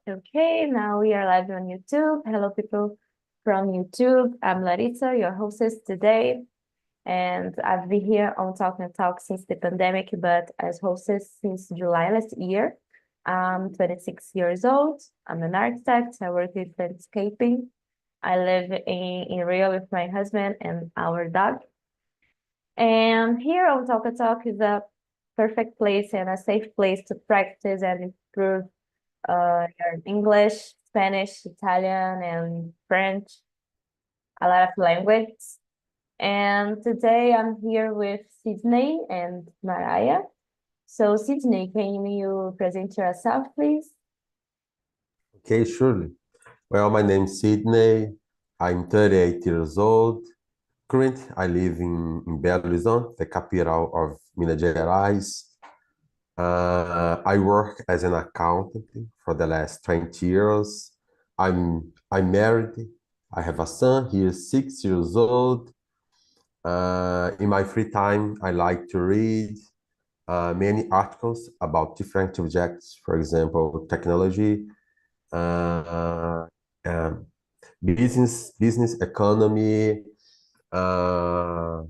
Okay, now we are live on YouTube. Hello, people from YouTube. I'm Larissa, your hostess today, and I've been here on Talk and Talk since the pandemic, but as hostess since July last year. I'm 26 years old. I'm an architect. I work with landscaping. I live in Rio with my husband and our dog. And here on Talk and Talk is a perfect place and a safe place to practice and improve your English, Spanish, Italian, and French, a lot of languages. And today I'm here with Sydney and Mariah. So Sydney, can you present yourself, please? Okay, surely. Well, my name is Sydney. I'm 38 years old. Currently, I live in Belo Horizonte, the capital of Minas Gerais. I work as an accountant for the last 20 years. I'm married. I have a son. He is 6 years old. In my free time, I like to read many articles about different subjects, for example, technology, uh, um, business economy, uh,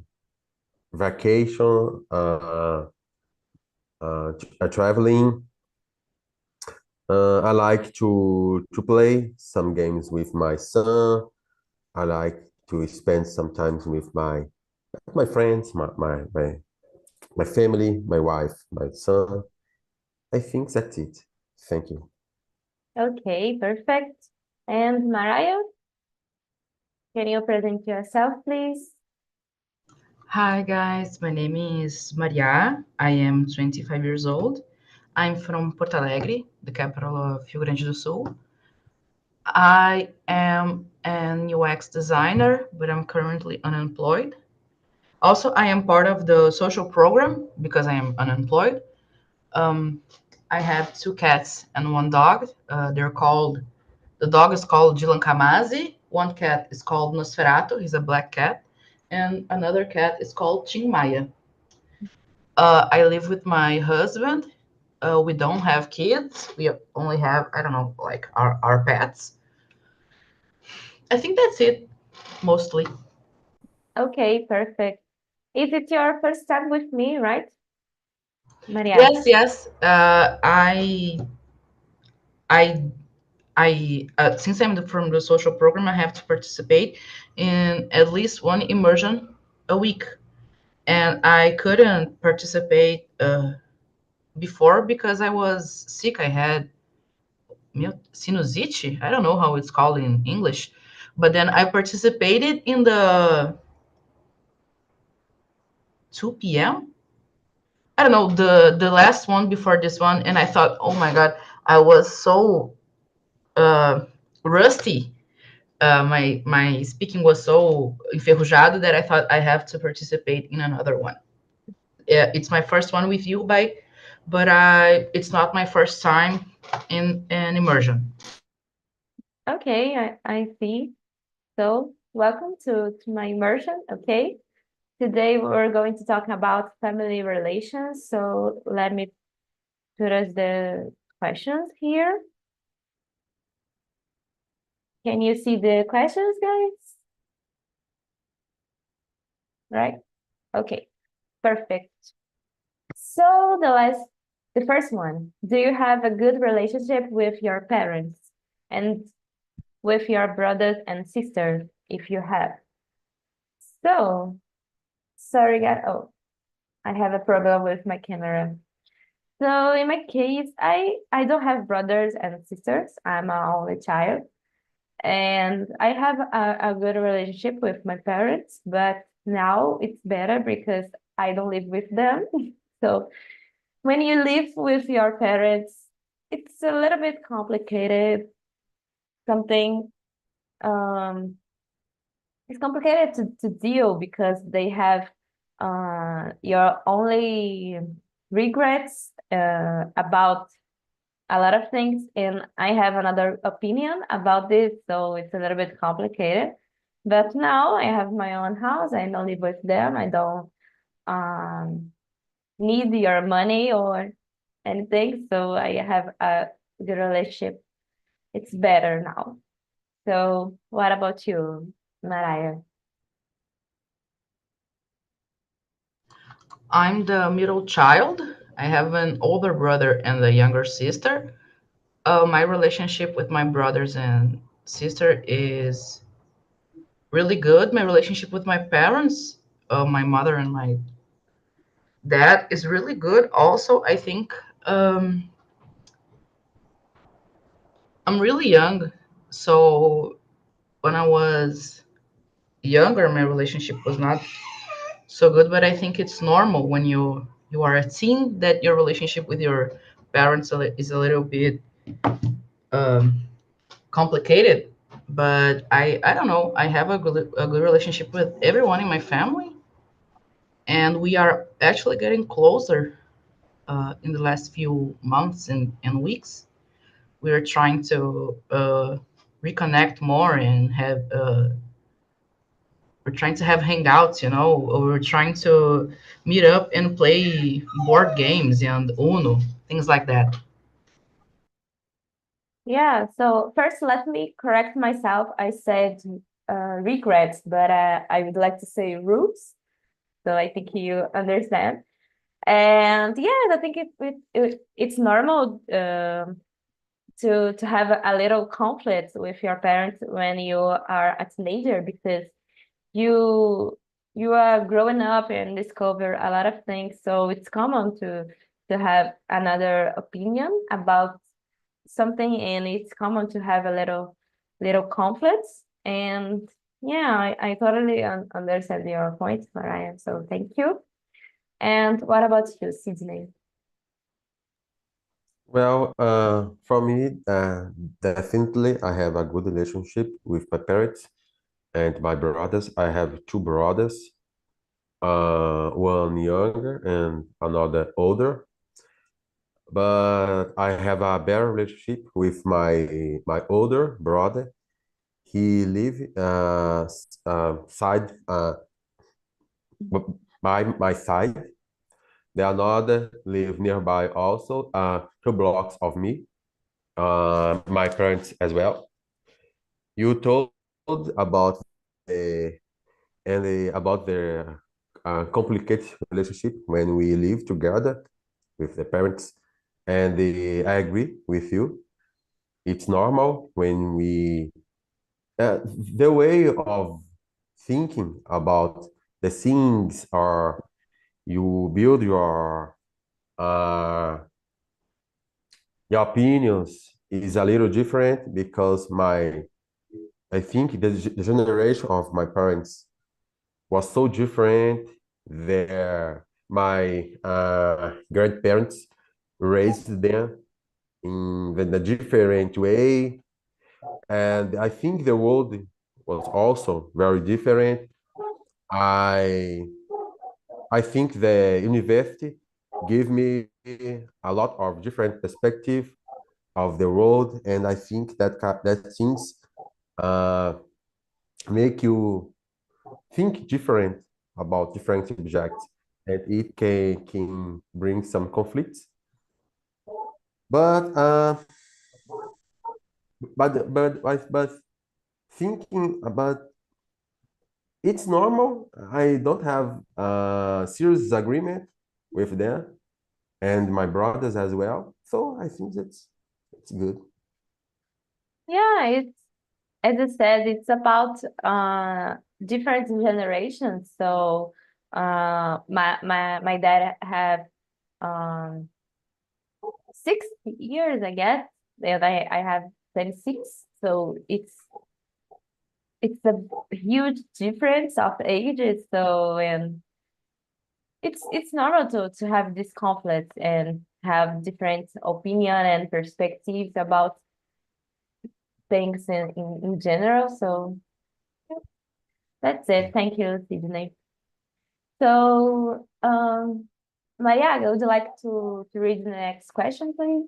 vacation, traveling. I like to play some games with my son. I like to spend some time with my friends, my family, my wife, my son. I think that's it. Thank you. Okay, perfect. And Mariah, can you present yourself, please? Hi guys, my name is Maria. I am 25 years old. I'm from Porto Alegre, the capital of Rio Grande do Sul. I am an UX designer, but I'm currently unemployed. Also, I am part of the social program because I am unemployed. Um, I have two cats and one dog. The dog is called Dylan Kamazi. One cat is called Nosferatu. He's a black cat. And another cat is called Tim Maya. I live with my husband. We don't have kids. We only have, I don't know, like our pets. I think that's it, mostly. Okay, perfect. Is it your first time with me, right, Maria? Yes, yes. I, since from the social program, I have to participate in at least one immersion a week, and I couldn't participate before because I was sick. I had sinusite. I don't know how it's called in English, but then I participated in the 2 p.m. I don't know the last one before this one, and I thought, oh my god, I was so uh, rusty. My speaking was so enferrujado that I thought I have to participate in another one. Yeah, it's my first one with you, but it's not my first time in an immersion. Okay, I see. So welcome to my immersion, okay? Today we're going to talk about family relations. So let me put us the questions here. Can you see the questions, guys? Right? Okay, perfect. So the first one, do you have a good relationship with your parents and with your brothers and sisters, if you have? So, sorry, guys. Oh, I have a problem with my camera. So in my case, I don't have brothers and sisters. I'm an only child, and I have a good relationship with my parents, but now it's better because I don't live with them. So when you live with your parents, it's a little bit complicated. Something um it's complicated to deal because they have your only regrets about a lot of things, and I have another opinion about this, so it's a little bit complicated. But now I have my own house. I don't live with them. I don't um, need your money or anything. So I have a good relationship it's better now. So what about you, Mariah? I'm the middle child. I have an older brother and a younger sister. My relationship with my brothers and sister is really good. My relationship with my parents, my mother and my dad, is really good. Also, I think um, I'm really young, so when I was younger, my relationship was not so good. But I think it's normal when you are a teen that your relationship with your parents is a little bit um, complicated. But I don't know. I have a good relationship with everyone in my family, and we are actually getting closer in the last few months and weeks. We are trying to reconnect more and have we're trying to have hangouts, or we're trying to meet up and play board games and Uno, things like that. Yeah, so first let me correct myself. I said regrets, but I would like to say roots. So I think you understand. And yes, I think it's normal to have a little conflict with your parents when you are a teenager because you you are growing up and discover a lot of things. So it's common to have another opinion about something, and it's common to have a little conflicts. And yeah, I totally understand your point, Mariah. So thank you. And what about you, Sydney? Well, for me, definitely I have a good relationship with my parents and my brothers. I have two brothers, one younger and another older. But I have a better relationship with my older brother. He live side by my side. The another live nearby also, 2 blocks of me. My parents as well. You told about the about the complicated relationship when we live together with the parents, and I agree with you. It's normal when the way of thinking about the things or you build uh, your opinions is a little different because I think the generation of my parents was so different. My grandparents raised them in the different way, and I think the world was also very different. I I think the university gave me a lot of different perspective of the world, and I think that things uh, make you think different about different subjects, and it can bring some conflicts. But but thinking about it's normal. I don't have a serious disagreement with them and my brothers as well. So I think it's good. Yeah, it's as I said, it's about different generations. So my dad have um 6 years, I guess, and I have 26. So it's a huge difference of ages. So and it's normal to have this conflict and have different opinion and perspectives about things in general. So that's it. Thank you, Sydney. So, Maria, would you like to read the next question, please?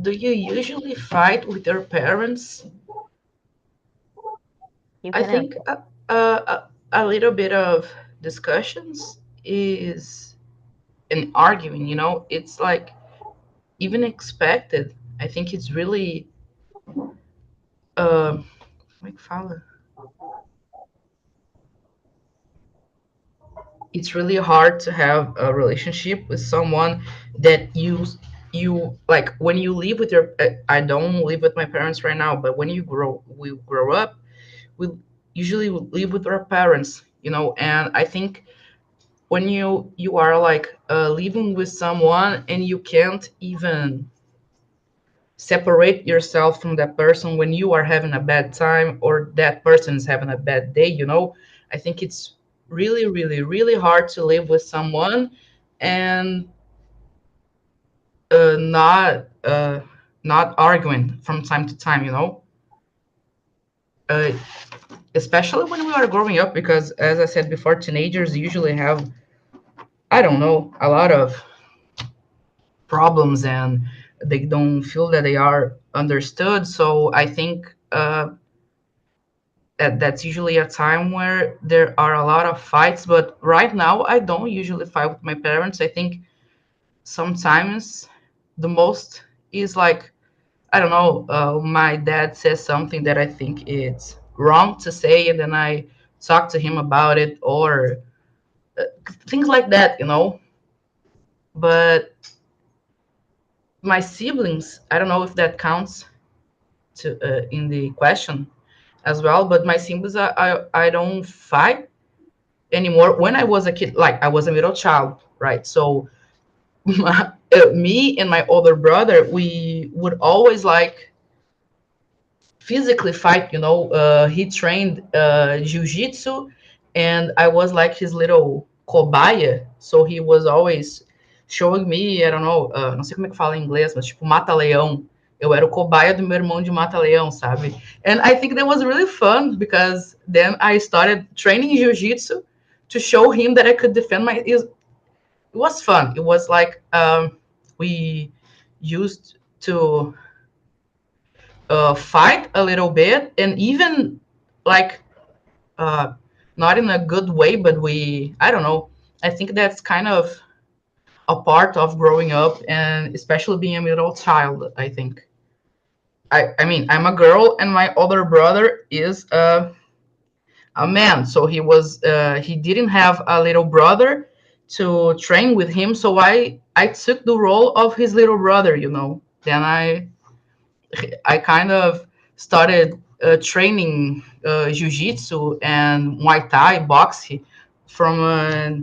Do you usually fight with your parents? You I can think answer. a little bit of discussions is an arguing. It's like even expected. I think it's really como é que fala? It's really hard to have a relationship with someone that you like when you live with your I don't live with my parents right now, but when we grow up, we usually live with our parents, you know. And I think when you are like living with someone and you can't even separate yourself from that person when you are having a bad time or that person is having a bad day, you know, I think it's really really really hard to live with someone and not arguing from time to time, you know. uh, Especially when we are growing up, because as I said before, teenagers usually have, I don't know, a lot of problems and they don't feel that they are understood. So I think that's usually a time where there are a lot of fights. But right now, I don't usually fight with my parents. I think sometimes the most is like, I don't know, my dad says something that I think it's wrong to say, and then I talk to him about it, or things like that, you know. But my siblings, I don't know if that counts to in the question as well. But my siblings, I don't fight anymore. When I was a kid, like I was a middle child, right? So me and my older brother, we would always like physically fight, you know. He trained jiu-jitsu, and I was like his little cobaia, so he was always showing me, I don't know, não sei como é que fala em inglês, mas tipo mata-leão. Eu era o cobaia do meu irmão de mata-leão, sabe? And I think that was really fun, because then I started training jiu-jitsu to show him that I could defend my, it was fun. It was like we used to fight a little bit, and even like uh, not in a good way, but we, I don't know. I think that's kind of a part of growing up, and especially being a middle child. I think. I mean, I'm a girl, and my older brother is a man, so he didn't have a little brother to train with him, so I took the role of his little brother, you know. Then I kind of started training jiu-jitsu and Muay Thai, boxing from a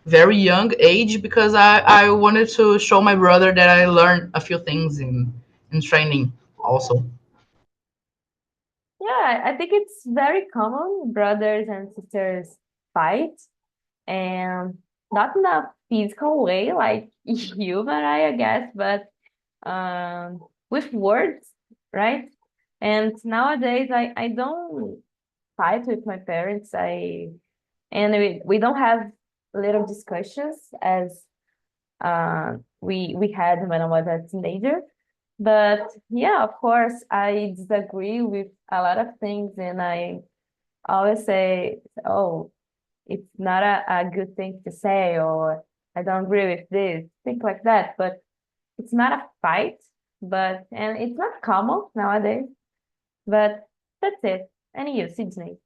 very young age, because I wanted to show my brother that I learned a few things in training also. Yeah, I think it's very common brothers and sisters fight, and not in a physical way like you and I guess, but with words, right? And nowadays, I don't fight with my parents. We don't have little discussions as we had when I was a teenager. But yeah, of course, I disagree with a lot of things, and I always say, "Oh, it's not a good thing to say," or "I don't agree with this," things like that. But it's not a fight, but and it's not common nowadays. But that's it. And you, Sydney?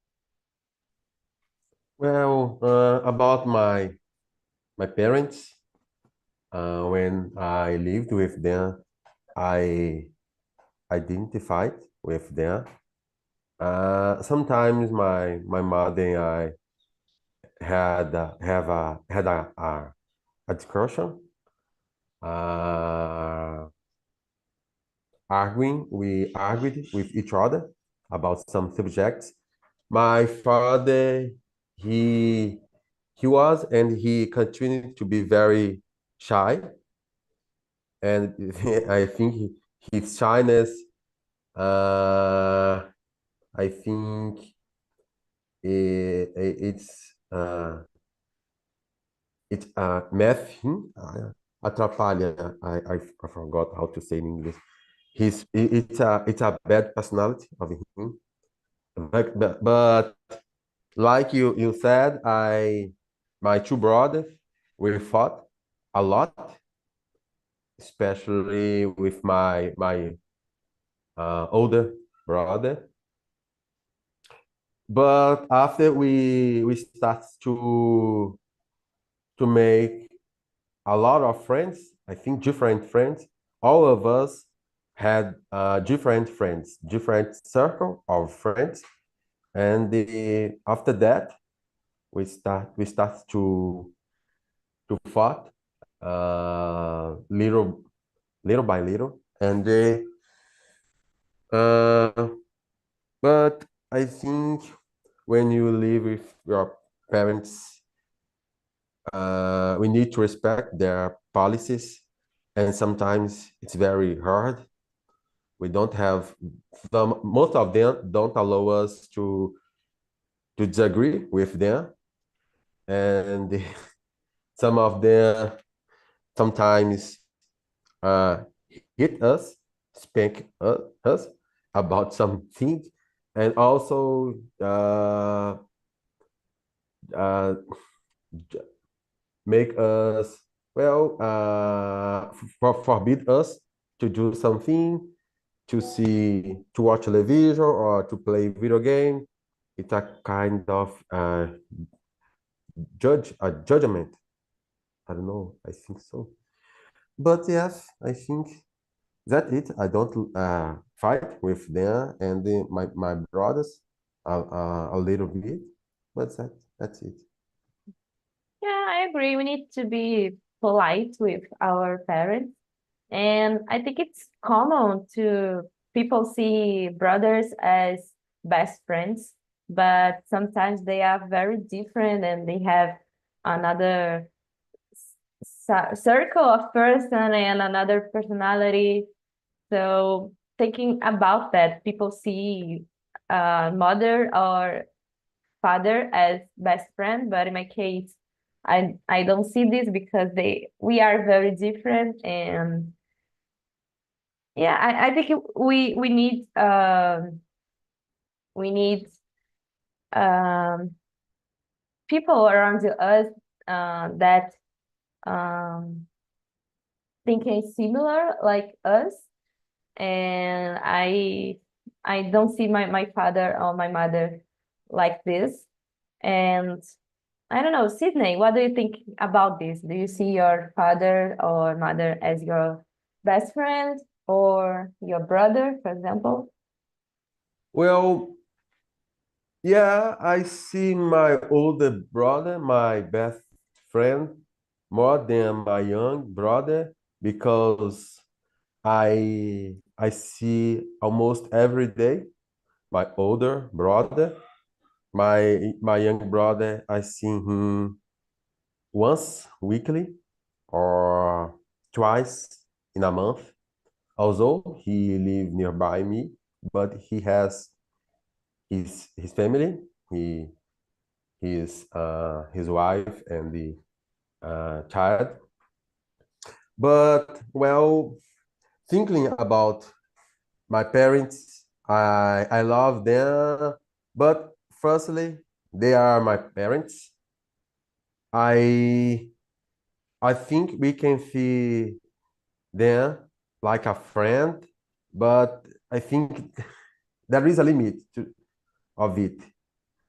Well, about my parents, when I lived with them, I identified with them. Sometimes my mother and I had a discussion, uh, we argued with each other about some subjects. My father, he he was and he continued to be very shy, and I think his shyness, uh, I think it's math him, atrapalha. I forgot how to say in English. It's a bad personality of him. But like you said, my two brothers, we fought a lot, especially with my older brother. But after we start to make a lot of friends, I think different friends. All of us had different friends, different circle of friends, and after that we start to fight little by little, and uh, but I think when you live with your parents, we need to respect their policies, and sometimes it's very hard. We don't have most of them don't allow us to disagree with them, and some of them sometimes uh, hit us, spank us about something, and also uh, make us forbid us to do something, to watch television or to play video game. It's a kind of judgment. I don't know. I think so. But yes, I think that's it. I don't fight with them and my brothers a little bit, but that's it. Yeah, I agree. We need to be polite with our parents. And I think it's common to people see brothers as best friends, but sometimes they are very different and they have another circle of person and another personality. So thinking about that, people see mother or father as best friend, but in my case, I don't see this because we are very different. And yeah, I think we need um people around us that um thinking similar like us. And I don't see my father or my mother like this. And I don't know, Sydney, what do you think about this? Do you see your father or mother as your best friend or your brother, for example? Well, yeah, I see my older brother, my best friend, more than my young brother because I see almost every day my older brother. My young brother, I see him once weekly or twice in a month. Although he lives nearby me, but he has his family. He his wife and the child. But well, thinking about my parents, I love them. But firstly, they are my parents. I I think we can see them like a friend, but I think there is a limit of it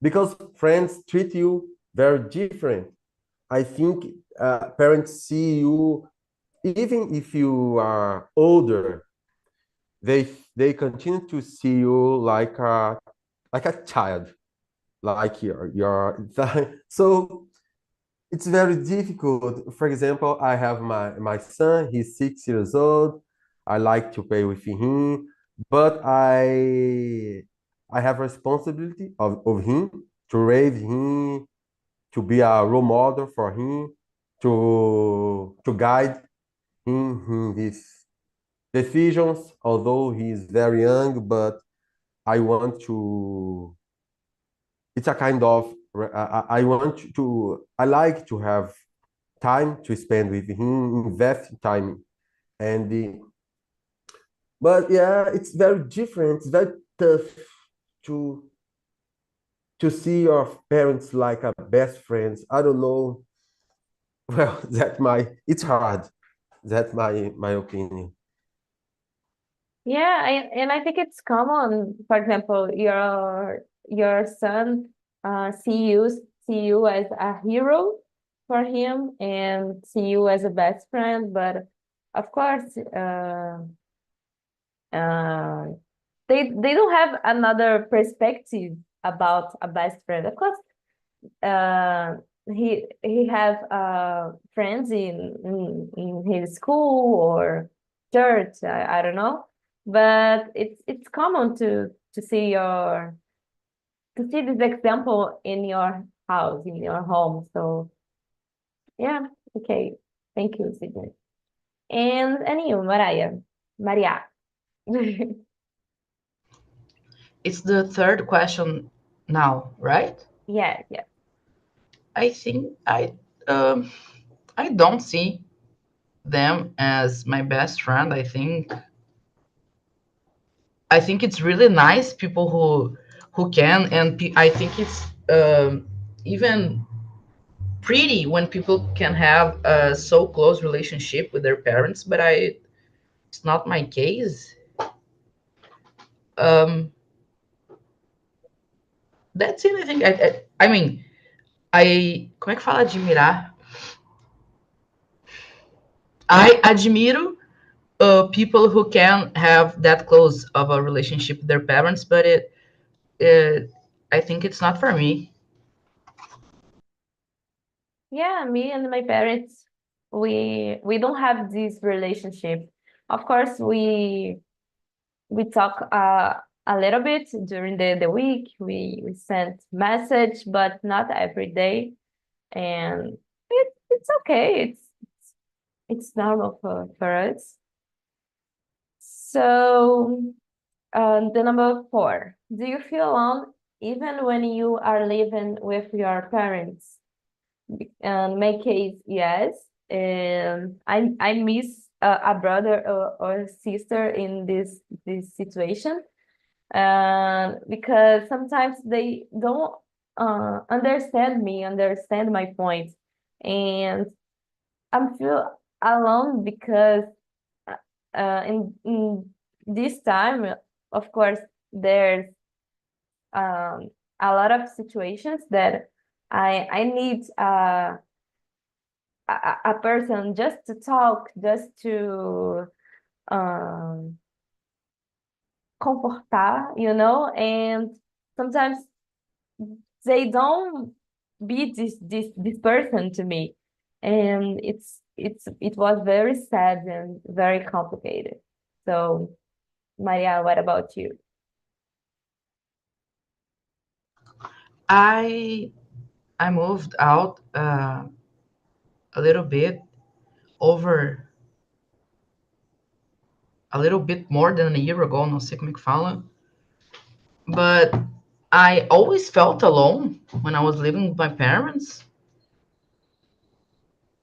because friends treat you very different. I think parents see you even if you are older, they continue to see you like a child, like your so it's very difficult. For example, I have my son, he's 6 years old. I like to play with him, but I have responsibility of him to raise him, to be a role model for him, to guide him in his decisions, although he's very young, but I want to, it's a kind of, I want to, I like to have time to spend with him, invest time. And but yeah, it's very different. It's very tough to to see your parents like a best friends. I don't know. Well, that my it's hard. That's my opinion. Yeah, and I think it's common. For example, your son see you as a hero for him and see you as a best friend, but of course, uh, they don't have another perspective about a best friend. Of course, uh, he have friends in his school or church. I don't know, but it's common to see this example in your house, in your home. So yeah, okay, thank you, Sydney. And you, Maria. It's the third question now, right? Yeah, yeah. I think I don't see them as my best friend. I think it's really nice people who can, and I think it's even pretty when people can have a so close relationship with their parents. But it's not my case. Um, that's it. I think. I mean, como é que fala admirar? I admiro people who can have that close of a relationship with their parents, but I think it's not for me. Yeah, me and my parents, we don't have this relationship. Of course, we talk a little bit during the week. We send message, but not every day. And it's okay. It's normal for us. So the number four, do you feel alone even when you are living with your parents? My case, yes. And I miss a brother or sister in this situation. Because sometimes they don't understand my point, and I'm feel alone because in this time, of course, there's um, a lot of situations that I need a person just to talk, just to um, comfortar, and sometimes they don't be this person to me, and it was very sad and very complicated. So, Maria, what about you? I I moved out a little bit over a little bit more than a year ago, não sei como é que fala, but I always felt alone when I was living with my parents.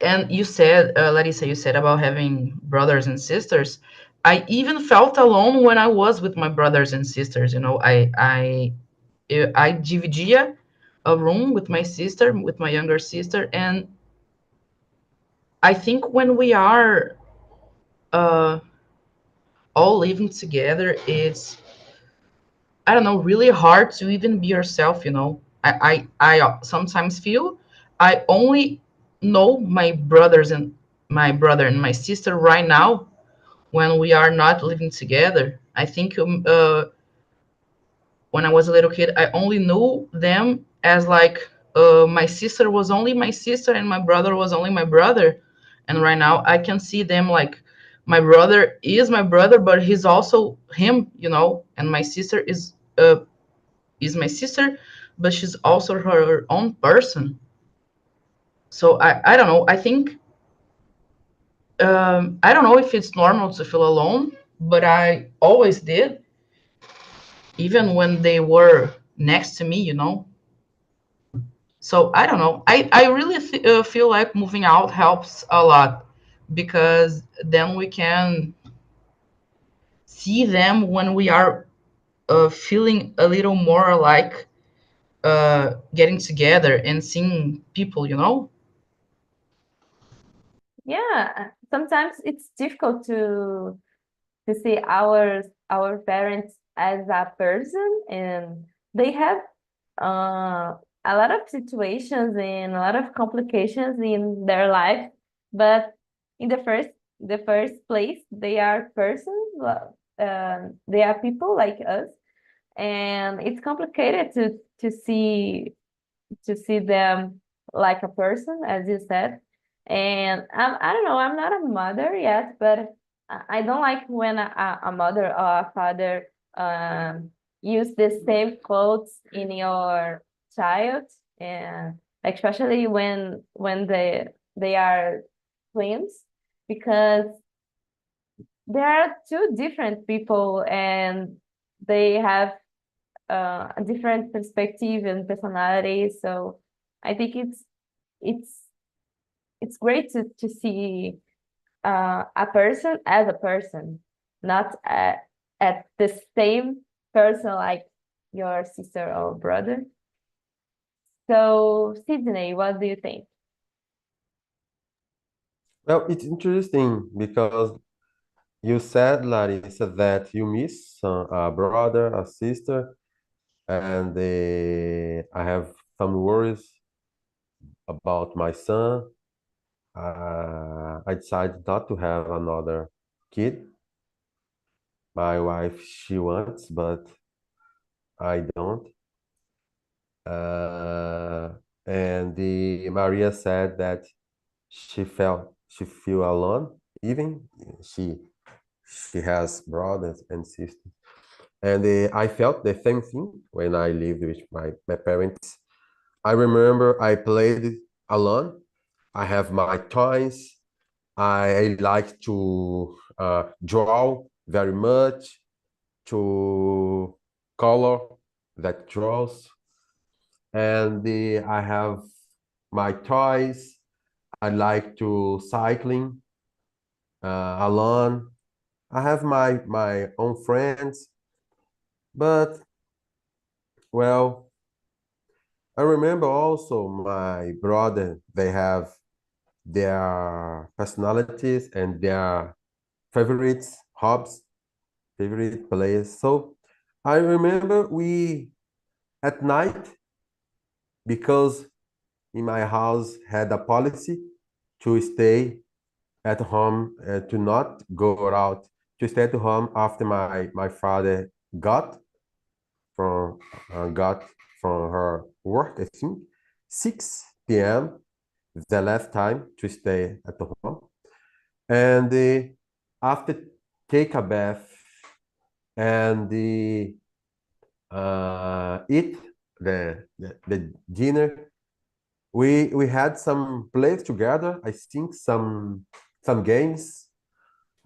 And you said, Larissa, you said about having brothers and sisters. I even felt alone when I was with my brothers and sisters. I dividia a room with my sister, with my younger sister, and I think when we are uh, all living together, it's, I don't know, really hard to even be yourself. I sometimes feel I only know my brother and my sister right now when we are not living together. I think when I was a little kid, I only knew them as like my sister was only my sister and my brother was only my brother. And right now I can see them like my brother is my brother, but he's also him. And my sister is my sister, but she's also her own person. So I don't know. I think I don't know if it's normal to feel alone, but I always did, even when they were next to me. So I don't know. I really feel like moving out helps a lot because then we can see them when we are feeling a little more like getting together and seeing people. Yeah, sometimes it's difficult to see our parents as a person, and they have a lot of situations and a lot of complications in their life, but in the first place they are persons, they are people like us, and it's complicated to see them like a person, as you said. And I don't know, I'm not a mother yet, but I don't like when a mother or a father use the same quotes in your child, and especially when they are twins, because they are two different people and they have a different perspective and personality. So I think it's it's great to see a person as a person, not at the same person like your sister or brother. So Sydney, what do you think? Well, it's interesting because you said, Larissa, that you miss a brother, a sister, and I have some worries about my son. I decided not to have another kid. My wife, she wants, but I don't. Uh, and Maria said that she feel alone, even she she has brothers and sisters. And I felt the same thing when I lived with my parents. I remember I played alone. I have my toys. I like to draw very much, to color that draws. And I have my toys. I like to cycling alone. I have my own friends, but well, I remember also my brother. They have their personalities and their favorites, hobbies, favorite plays. So I remember we at night, because in my house had a policy to stay at home, to not go out, to stay at home after my father got from got from her work. I think 6 p.m. the last time to stay at home, and after take a bath and eat the dinner. We had some plays together. I think some games.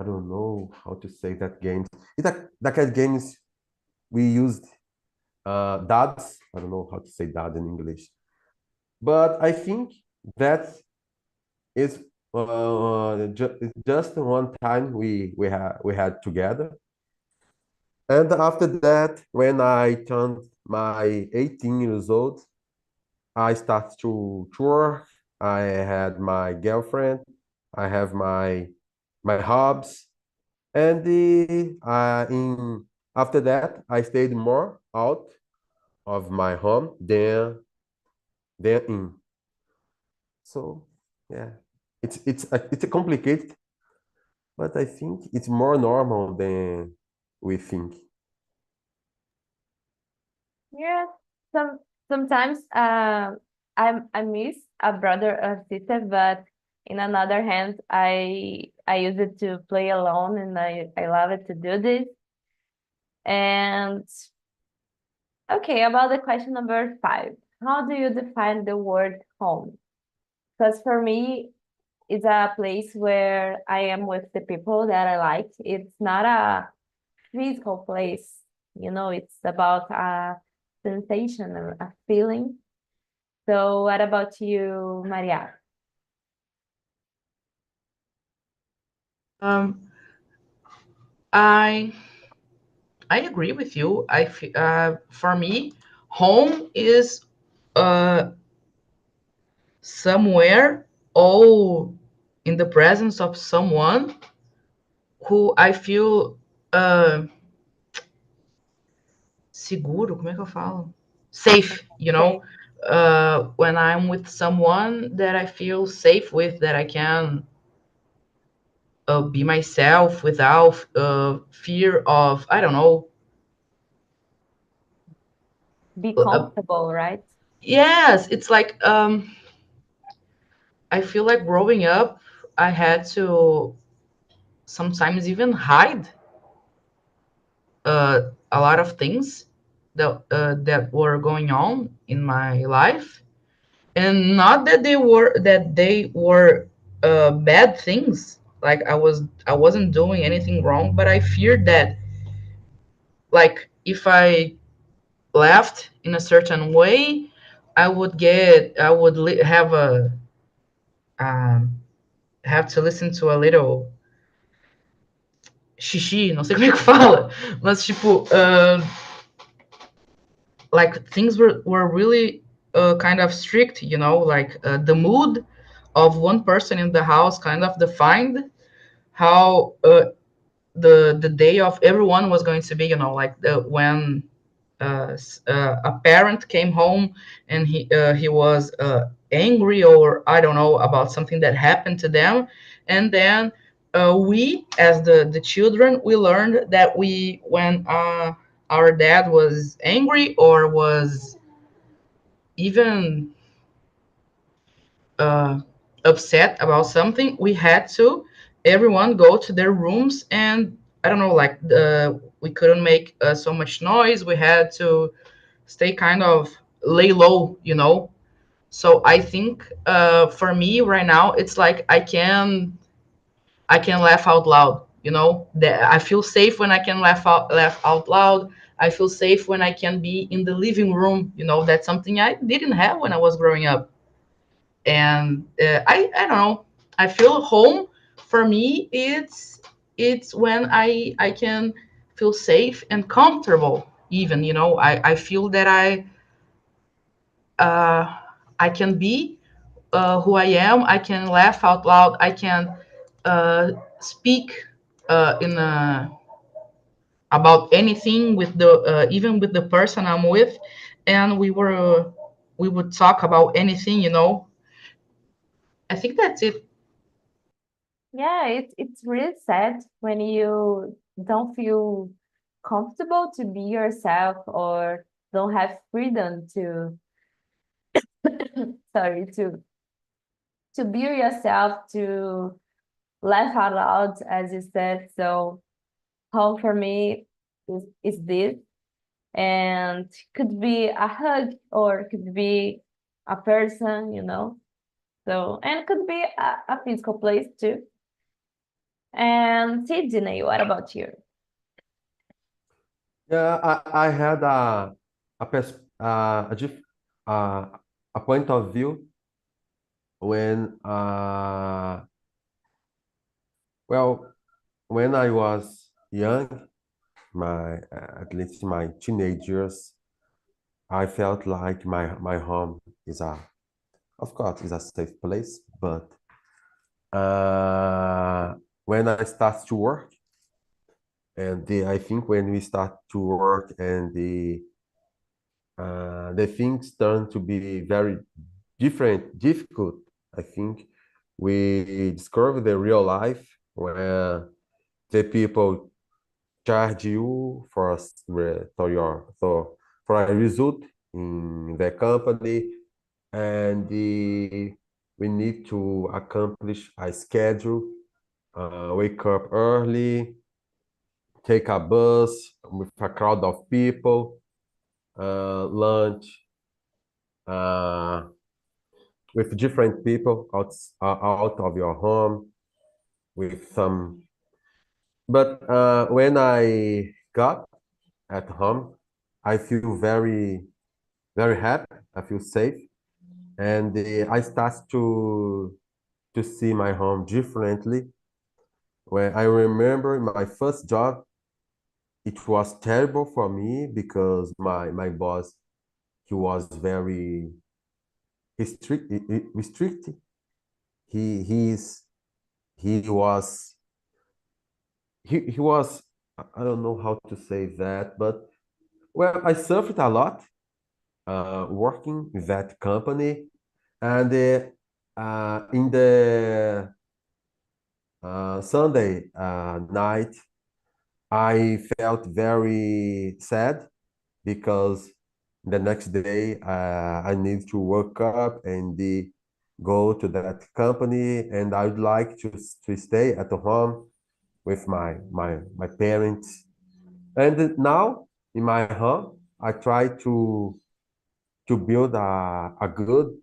I don't know how to say that games. It's that kind of games we used dads. I don't know how to say dad in English. But I think that is just one time we had together. And after that, when I turned my 18 years old, I started to work. I had my girlfriend. I have my hobbies, and in after that, I stayed more out of my home than in. So yeah, it's a complicated, but I think it's more normal than we think. Yeah, some sometimes I miss a brother or sister, but in another hand, I use it to play alone, and I love it to do this. And okay, about the question number five, how do you define the word home? Because for me, it's a place where I am with the people that I like. It's not a physical place, it's about a sensation, a feeling. So what about you, Maria? Um, I I agree with you. For me, home is uh somewhere all in the presence of someone who I feel uh, seguro, como é que eu falo? Safe, you know, Okay. when I'm with someone that I feel safe with, that I can be myself without fear of, I don't know. Be Uh, comfortable, right? yes, it's like I feel like growing up, I had to sometimes even hide a lot of things that were going on in my life, and not that they were bad things. Like I wasn't doing anything wrong, but I feared that, like, if I left in a certain way, have a um, have to listen to a little xixi, não sei como é que fala, mas tipo, like things were really kind of strict, you know, like the mood of one person in the house kind of defined how the day of everyone was going to be, you know, like when a parent came home and he was angry, or I don't know, about something that happened to them, and then we as the children, we learned that we when our dad was angry or was even uh, upset about something, we had to everyone go to their rooms, and I don't know, like we couldn't make so much noise. We had to stay kind of lay low, you know. So I think for me right now, it's like I can laugh out loud, you know. That I feel safe when I can laugh out loud. I feel safe when I can be in the living room, you know. That's something I didn't have when I was growing up. And I don't know, I feel home for me, it's when I can feel safe and comfortable, even, you know. I feel that uh, I can be who I am. I can laugh out loud. I can speak in about anything with the even with the person I'm with, and we would talk about anything, you know. I think that's it. Yeah, it's really sad when you don't feel comfortable to be yourself or don't have freedom to sorry to be yourself, to laugh out loud, as you said. So home for me is this, and could be a hug or could be a person, you know. So, and could be a physical place too. And Sydney, what about you? Yeah, I had a pers a dif a point of view when well, when I was young, my at least my teenage years, I felt like my home is of course, is a safe place, but uh, when I start to work, and I think when we start to work and the things turn to be very difficult. I think we discover the real life where the people charge you for for a result in the company, and we need to accomplish a schedule, wake up early, take a bus with a crowd of people, lunch uh, with different people out of your home with some. But when I got at home, I feel very happy. I feel safe, and I start to see my home differently. When I remember my first job, it was terrible for me because my boss, he was very restricted. He's he was he was, I don't know how to say that, but well, I suffered a lot working with that company, and in the Sunday night, I felt very sad because the next day I need to wake up and go to that company, and I would like to stay at home with my parents. And now in my home, I try to build a good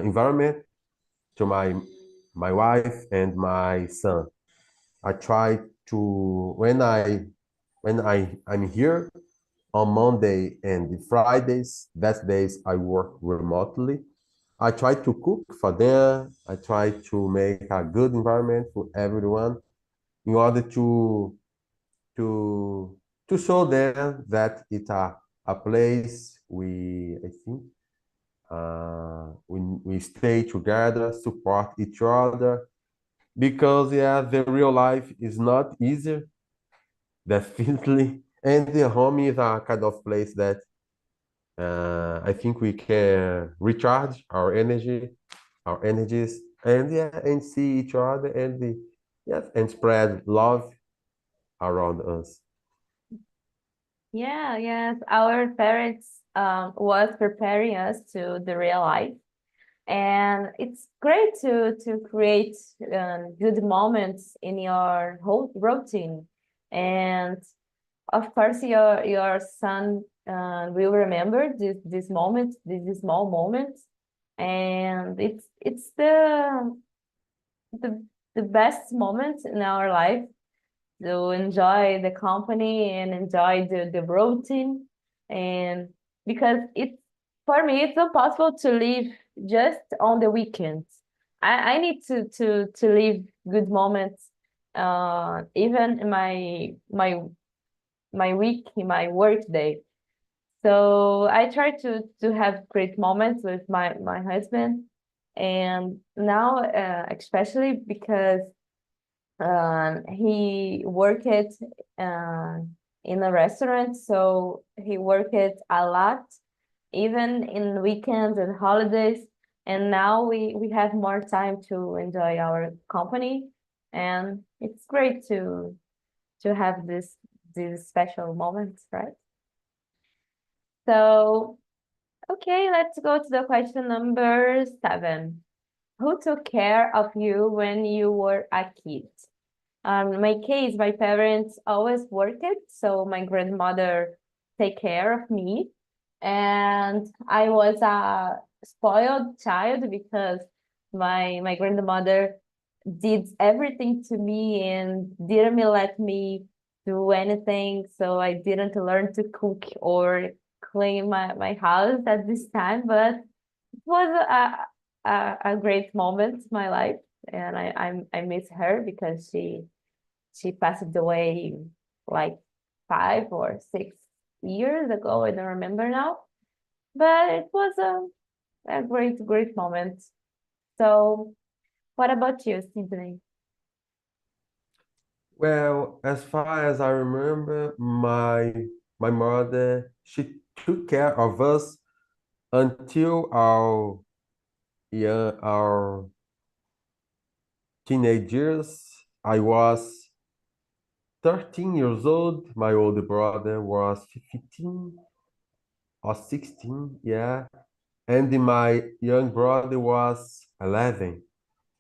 environment to my wife and my son. I try to when I'm here on Monday and Fridays, that's days I work remotely. I try to cook for them. I try to make a good environment for everyone in order to to show them that it's a place I think we stay together, support each other, because yeah, the real life is not easier, definitely. And the home is a kind of place that I think we can recharge our energies, and yeah, and see each other, and yes, and spread love around us. Yeah, yes. Our parents was preparing us to the real life. And it's great to create good moments in your whole routine. And of course, your son will remember this moment, this small moment, and it's the the best moment in our life to enjoy the company and enjoy the routine. And because it's for me it's impossible to live just on the weekends. I need to live good moments even in my week, in my work day. So I try to have great moments with my husband. And now especially because he worked uh, in a restaurant, so he worked a lot, even in weekends and holidays. And now we have more time to enjoy our company, and it's great to have these special moments, right? So, okay, let's go to the question number 7. Who took care of you when you were a kid? In my case, my parents always worked, so my grandmother take care of me, and I was a spoiled child because my grandmother did everything to me and didn't let me do anything, so I didn't learn to cook or clean my house at this time, but it was a great moment in my life, and I miss her because she passed away like 5 or 6 years ago. I don't remember now, but it was a great moment. So, what about you, Sydney? Well, as far as I remember, my mother, she took care of us until our teenage years. I was 13 years old. My older brother was 15 or 16, yeah. And my young brother was 11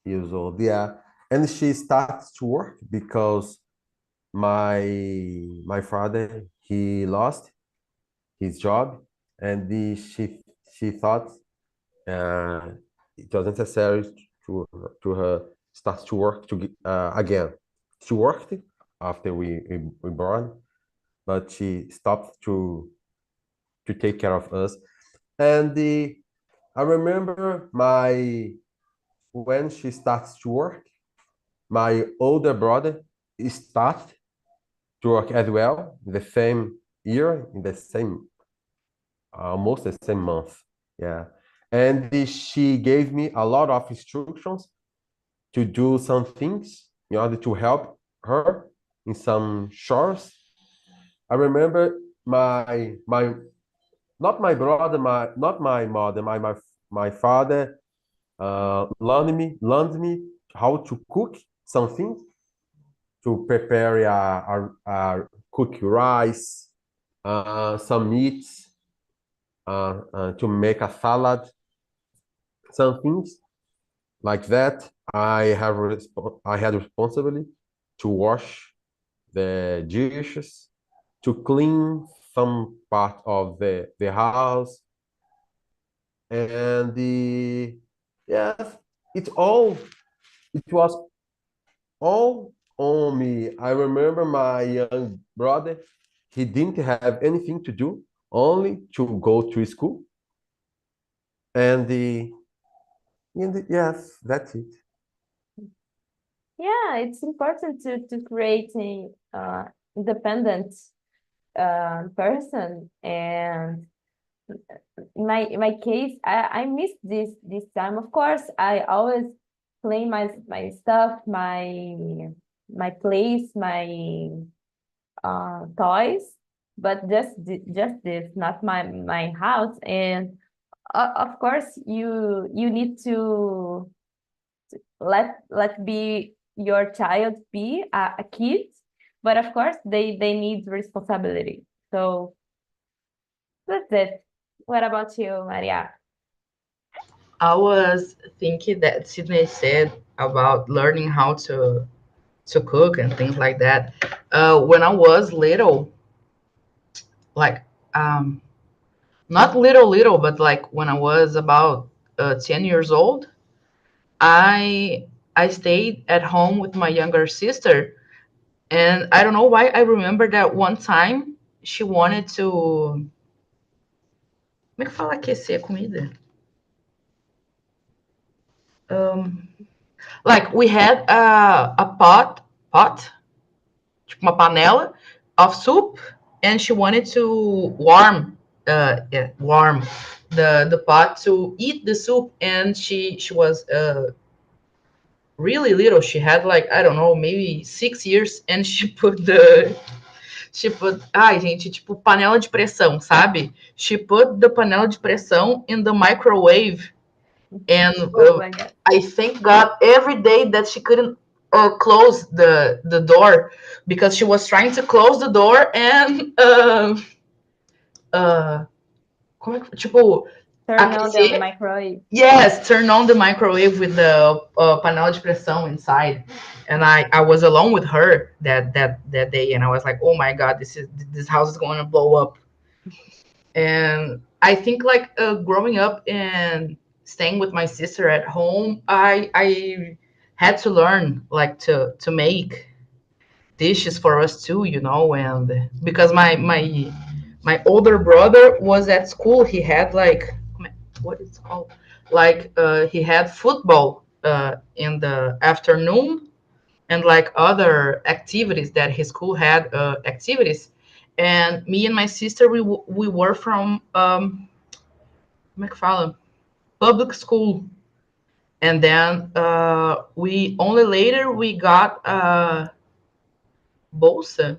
years old, yeah. And she starts to work because my father, he lost his job, and she thought uh, it was necessary to her start to work again. She worked after we born, but she stopped to take care of us. And I remember my when she starts to work, my older brother started to work as well the same year, in the same almost the same month. Yeah. And she gave me a lot of instructions to do some things in order to help her in some chores. I remember my not my brother, not my mother, my father learned me how to cook something, to prepare a cook rice, some meats, to make a salad, some things like that. I had responsibility to wash the dishes, to clean some part of the house, and the yes, it was all on me. I remember my young brother, he didn't have anything to do, only to go to school. And yes, that's it. Yeah, it's important to create a independent person. And in my case, I miss this time. Of course, I always play my stuff, my place, my toys, but just this, not my house. And of course, you need to let be your child be a kid, but of course they need responsibility. So that's it. What about you, Maria? I was thinking that Sydney said about learning how to cook and things like that. When I was little, like not little, but like when I was about 10 years old, I I stayed at home with my younger sister, and I don't know why I remember that one time she wanted to. Como é que fala aquecer a comida? Um, like we had a pot, tipo uma panela of soup, and she wanted to warm the pot to eat the soup, and she was really little. She had like, I don't know, maybe 6 years, and she put ai gente, tipo panela de pressão, sabe? She put the panela de pressão in the microwave, and Oh my God. I thank God every day that she couldn't close the door, because she was trying to close the door and uh, como é que, tipo, Turn on the aquecer. microwave. Yes, turn on the microwave with the panela de pressão inside. And I was alone with her that day, and I was like, oh my God, this house is going to blow up. And I think like growing up and staying with my sister at home, I had to learn like to make dishes for us too, and because my older brother was at school, he had like, what is it called, like he had football in the afternoon, and like other activities that his school had activities. And me and my sister, we were from como é que fala, public school. And then we only later we got bolsa.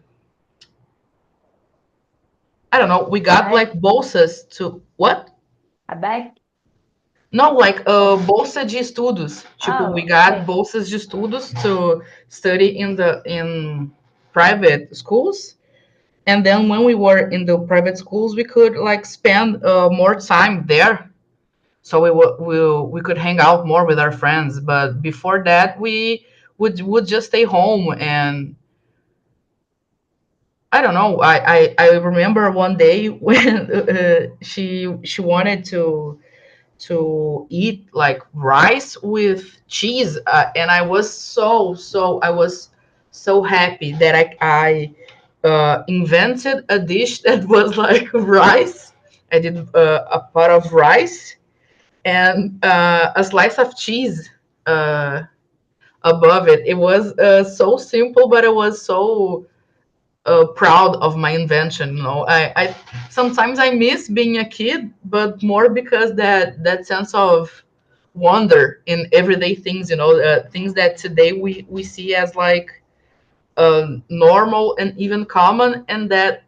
I don't know. We got Bag, like bolsas to what? a bag. No, like bolsa de estudos. Tipo, we Oh, got okay. bolsas de estudos to study in private schools. And then when we were in the private schools, we could like spend more time there. So we could hang out more with our friends. But before that, we would just stay home. And I don't know. I remember one day when she wanted to eat like rice with cheese, and I was so happy that I invented a dish that was like rice. I did a pot of rice and a slice of cheese uh, above it. It was so simple, but I was so proud of my invention. I sometimes I miss being a kid, but more because that sense of wonder in everyday things, things that today we see as like normal and even common, and that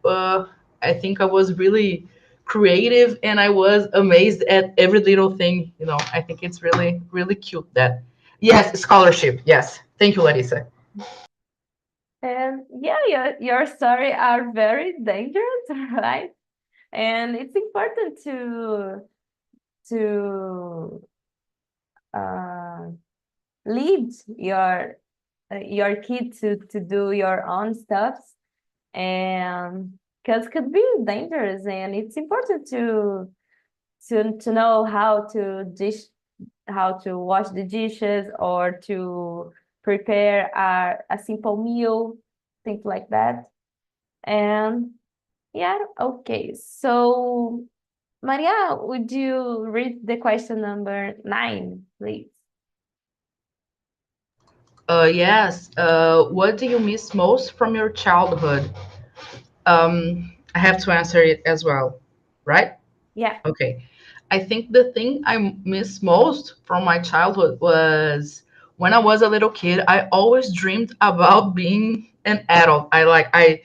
I think I was really creative and I was amazed at every little thing. I think it's really, really cute that. Yes, scholarship. Yes. Thank you, Larissa. And yeah, your story are very dangerous, right? And it's important to uh, lead your kid to do your own stuffs, and because could be dangerous, and it's important to know how to wash the dishes or to prepare a simple meal, things like that. And yeah, okay. So Maria, would you read the question number 9, please? Yes. What do you miss most from your childhood? I have to answer it as well, right? Yeah. Okay. I think the thing I miss most from my childhood was when I was a little kid, I always dreamed about being an adult. I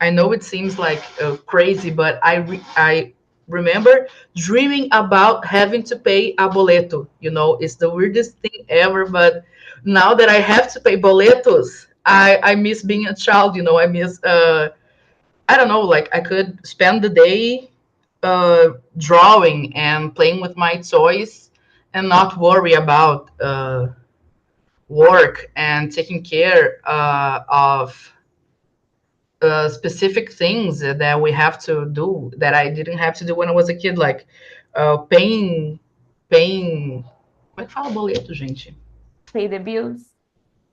know it seems like crazy, but I remember dreaming about having to pay a boleto. It's the weirdest thing ever, but now that I have to pay boletos, I miss being a child. I miss I don't know, like I could spend the day drawing and playing with my toys and not worry about work and taking care of specific things that we have to do that I didn't have to do when I was a kid, like paying. Como é que fala boleto, gente? Pay the bills.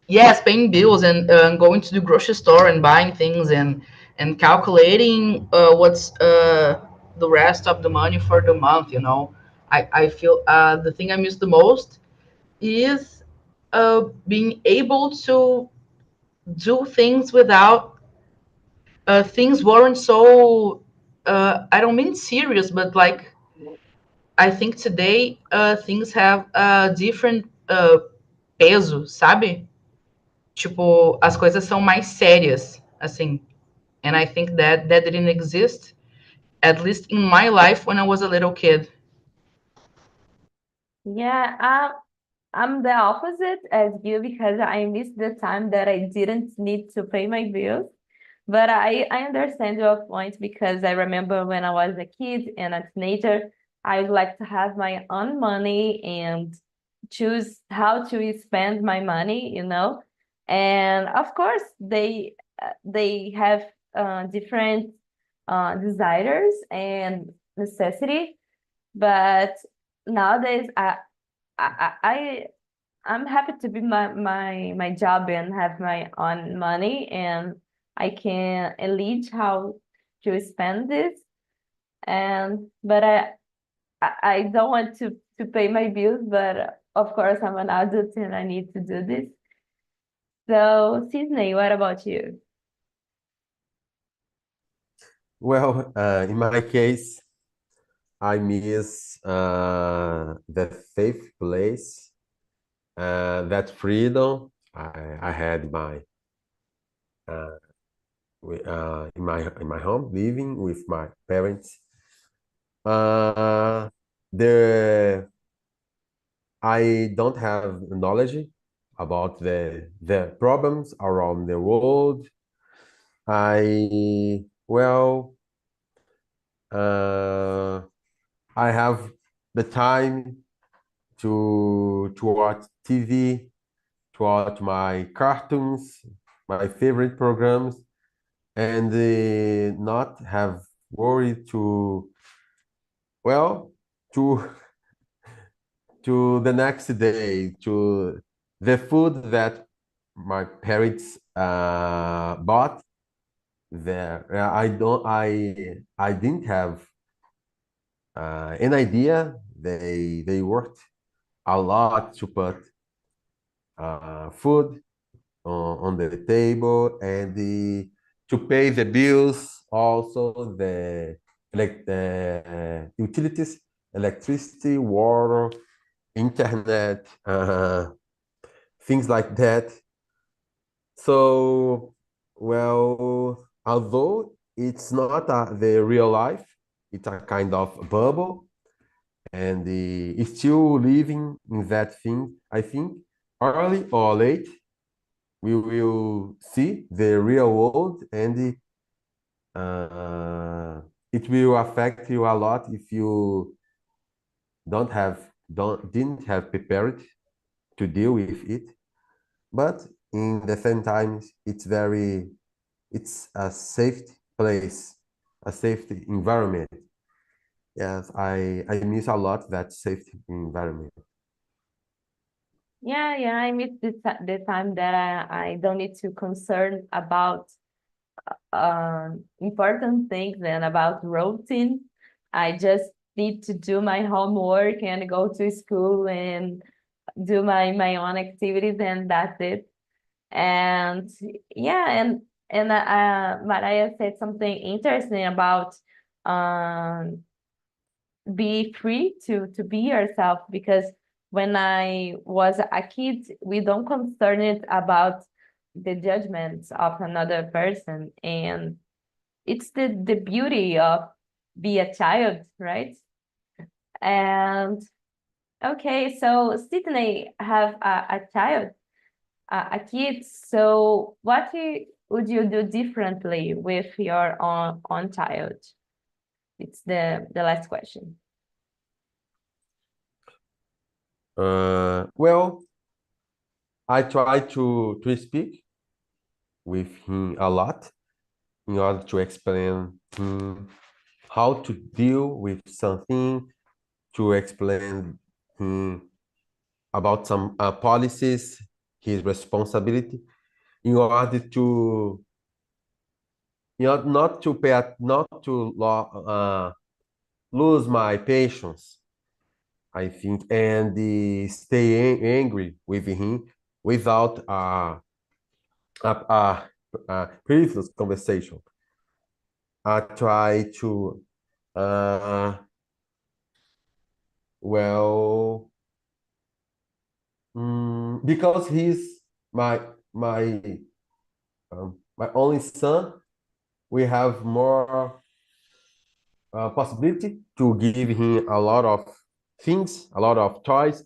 Yes, paying bills and going to the grocery store and buying things and calculating what's the rest of the money for the month. I feel the thing I miss the most is being able to do things without things weren't so I don't mean serious, but like I think today things have a different peso, sabe? Tipo, as coisas são mais sérias, assim. And I think that didn't exist, at least in my life when I was a little kid. Yeah, I'm the opposite as you because I missed the time that I didn't need to pay my bills. But I understand your point because I remember when I was a kid and a teenager, I would like to have my own money and choose how to spend my money. And of course, they have different desires and necessity. But nowadays, I I'm happy to be my job and have my own money, and I can elite how to spend this. And but I don't want to pay my bills, but of course I'm an adult and I need to do this. So Sydney, what about you? Well, in my case, I miss the safe place, that freedom I had uh, in my home, living with my parents. Uh, the I don't have knowledge about the problems around the world. I well, uh, I have the time to watch TV, to watch my cartoons, my favorite programs, and not have worry well to to the next day, to the food that my parents bought there. I didn't have an idea. They worked a lot to put food on the table, and to pay the bills, also the like the utilities electricity, water, internet, things like that. So, well, although it's not the real life, it's a kind of bubble, and it's still living in that thing. I think early or late, we will see the real world, and it will affect you a lot if you didn't have prepared to deal with it. But in the same time, it's a safe place, a safety environment. Yes, I miss a lot that safety environment. Yeah, yeah, I miss the time that I don't need to concern about important things and about routine. I just need to do my homework and go to school and do my own activities, and that's it. And yeah, and Mariah said something interesting about um be free to be yourself, because when I was a kid, we don't concern it about the judgments of another person, and it's the beauty of be a child, right? And okay, so Sydney have a child, a kid. So what would you do differently with your own child? It's the last question. Well, I try to speak with him a lot in order to explain him how to deal with something, to explain him about some policies, his responsibility, in order to not to not to lose my patience, I think, and stay angry with him without previous conversation. I try to, uh, well, because he's my my my only son, we have more possibility to give him a lot of things, a lot of toys,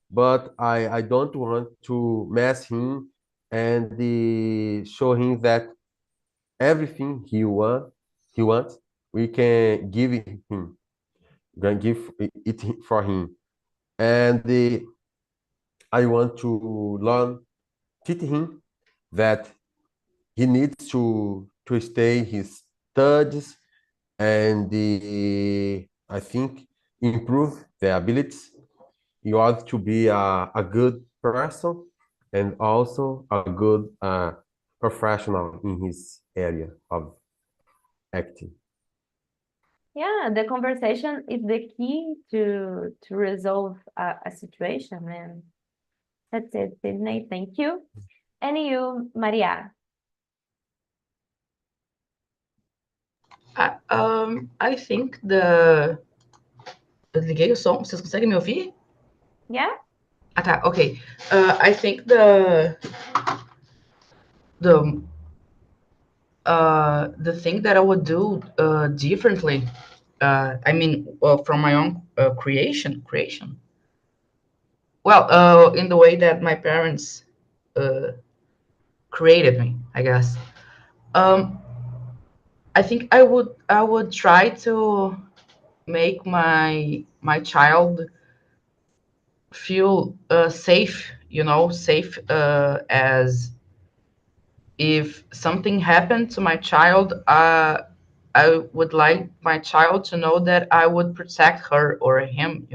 but I don't want to mess him and show him that everything he wants, we can give him, can give it for him. And I want to teach him that he needs to stay his studies and I think improve the abilities in order to be a good person and also a good professional in his area of acting. Yeah, the conversation is the key to resolve a situation, and that's it, Sydney. Thank you. And you, Maria? I think the. Eu liguei o som, vocês conseguem me ouvir? Yeah? Ah, tá, ok. I think the the thing that I would do differently, I mean, from my own creation. Well, in the way that my parents created me, I guess. Um, I think I would try to make my child feel safe, safe as if something happened to my child, I would like my child to know that I would protect her or him.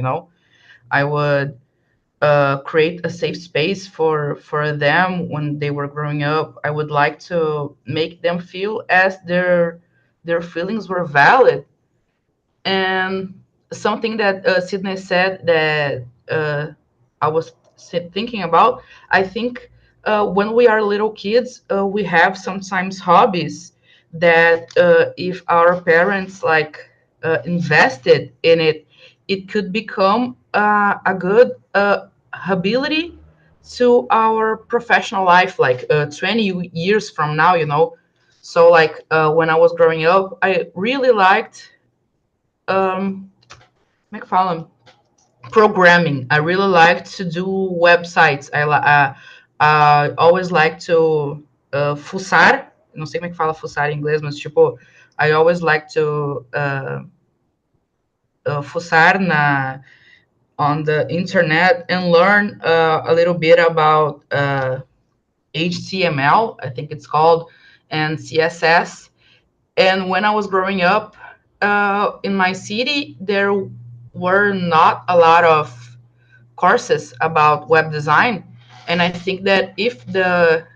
I would create a safe space for them when they were growing up. I would like to make them feel as their feelings were valid. And something that Sydney said that I was thinking about, I think when we are little kids, we have sometimes hobbies that if our parents like invested in it, it could become a good ability to our professional life, like 20 years from now, you know. So like when I was growing up, I really liked como é que fala? Programming. I really liked to do websites. I always like to fuçar. Não sei como é que fala fuçar em inglês, mas tipo, I always like to fuçar on the internet and learn a little bit about HTML, I think it's called, and CSS. And when I was growing up in my city, there were not a lot of courses about web design. And I think that if the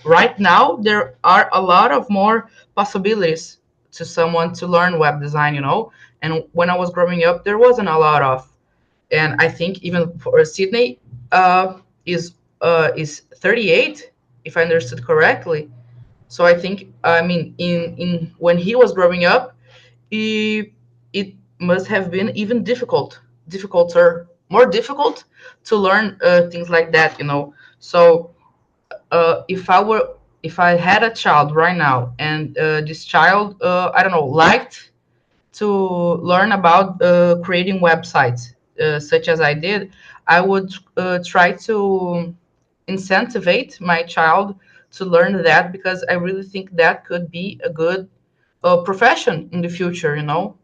right now there are a lot of more possibilities to someone to learn web design, you know. And when I was growing up, there wasn't a lot of. And I think even for Sydney is 38, if I understood correctly. So I think, I mean, in when he was growing up, it must have been even difficulter, more difficult to learn things like that, you know. So if I had a child right now, and this child, I don't know, liked to learn about creating websites, such as I did, I would try to incentivize my child to learn that, because I really think that could be a good profession in the future, you know,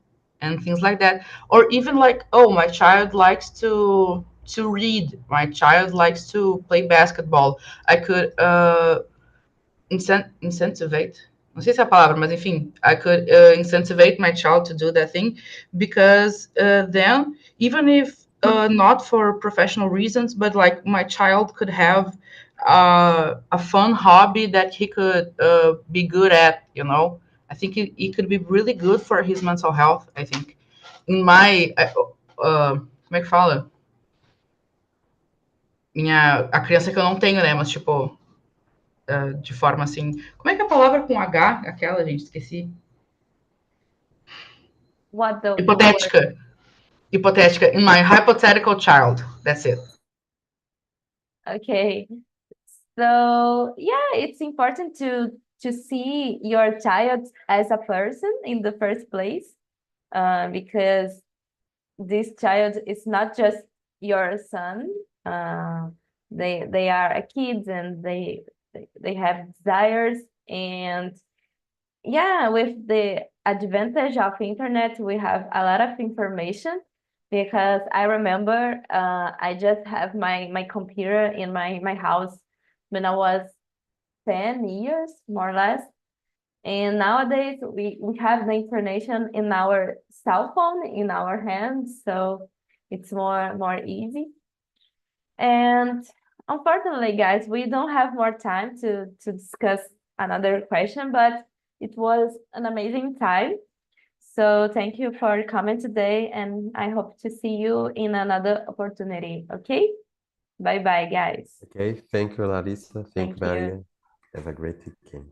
and things like that. Or even like, oh, my child likes to read. My child likes to play basketball. I could incentivate. Não sei se é a palavra, mas enfim, I could incentivate my child to do that thing, because then, even if not for professional reasons, but like my child could have a fun hobby that he could be good at, you know. I think it could be really good for his mental health, I think. In my, como é que fala? A criança que eu não tenho, né, mas tipo, de forma assim. Como é que é a palavra com H? Aquela, gente, esqueci. What the word? Hipotética. Hipotética. In my hypothetical child. That's it. Okay. So yeah, it's important to see your child as a person in the first place, because this child is not just your son. They are a kid, and they have desires. And yeah, with the advantage of internet, we have a lot of information, because I remember I just have my computer in my house when I was 10 years, more or less. And nowadays we have the information in our cell phone, in our hands, so it's more easy. And unfortunately, guys, we don't have more time to discuss another question, but it was an amazing time. So thank you for coming today, and I hope to see you in another opportunity. Okay? Bye bye, guys. Okay, thank you, Larissa. Thank you, Thank you. Maria. Have a great weekend.